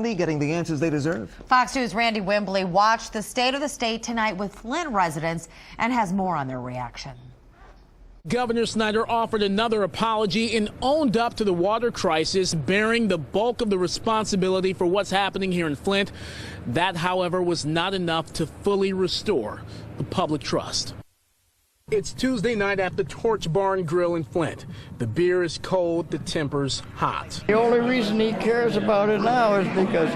Getting the answers they deserve. Fox News' Randy Wembley watched the state of the state tonight with Flint residents and has more on their reaction. Governor Snyder offered another apology and owned up to the water crisis, bearing the bulk of the responsibility for what's happening here in Flint. That, however, was not enough to fully restore the public trust. It's Tuesday night at the Torch Bar and Grill in Flint. The beer is cold, the temper's hot. The only reason he cares about it now is because,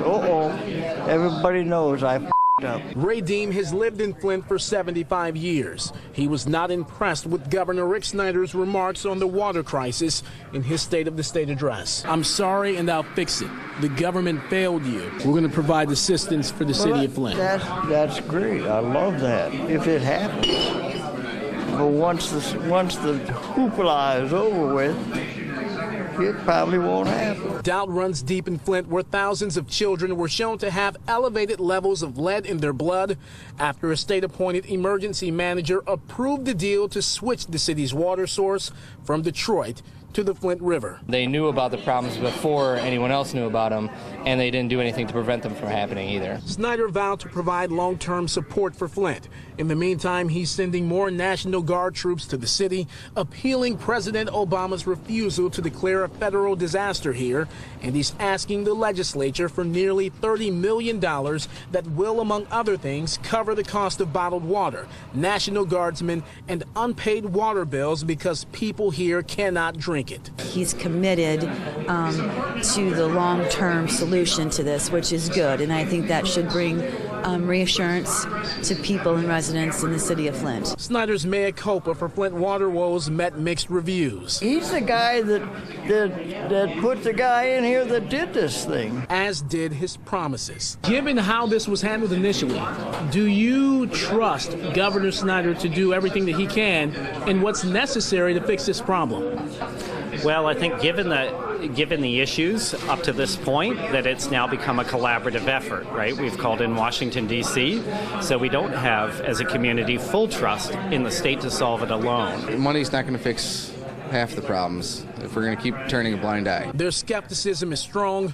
everybody knows I f***ed up. Ray Deem has lived in Flint for 75 years. He was not impressed with Governor Rick Snyder's remarks on the water crisis in his State of the State address. I'm sorry and I'll fix it. The government failed you. We're going to provide assistance for the city of Flint. That's great. I love that. If it happens. But once the hoopla is over with, it probably won't happen. Doubt runs deep in Flint, where thousands of children were shown to have elevated levels of lead in their blood after a state-appointed emergency manager approved the deal to switch the city's water source from Detroit to the Flint River. They knew about the problems before anyone else knew about them, and they didn't do anything to prevent them from happening either. Snyder vowed to provide long-term support for Flint. In the meantime, he's sending more National Guard troops to the city, appealing President Obama's refusal to declare a federal disaster here, and he's asking the legislature for nearly $30 million that will, among other things, cover the cost of bottled water, National Guardsmen, and unpaid water bills because people here cannot drink it. He's committed to the long-term solution to this, which is good, and I think that should bring reassurance to people and residents in the city of Flint. Snyder's mea culpa for Flint water woes met mixed reviews. He's the guy that put the guy in here that did this thing. As did his promises. Given how this was handled initially, do you trust Governor Snyder to do everything that he can and what's necessary to fix this problem? Well, I think given the issues up to this point, that it's now become a collaborative effort, right? We've called in Washington, D.C., so we don't have, as a community, full trust in the state to solve it alone. Money's not going to fix half the problems if we're going to keep turning a blind eye. Their skepticism is strong,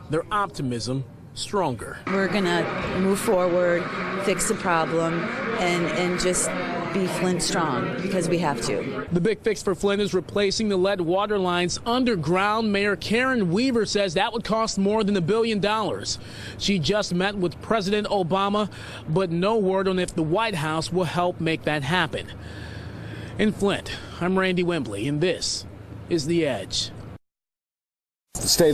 their optimism stronger. We're going to move forward, fix the problem, and just be Flint strong, because we have to. The big fix for Flint is replacing the lead water lines underground. Mayor Karen Weaver says that would cost more than $1 billion. She just met with President Obama, but no word on if the White House will help make that happen. In Flint, I'm Randy Wembley, and this is The Edge.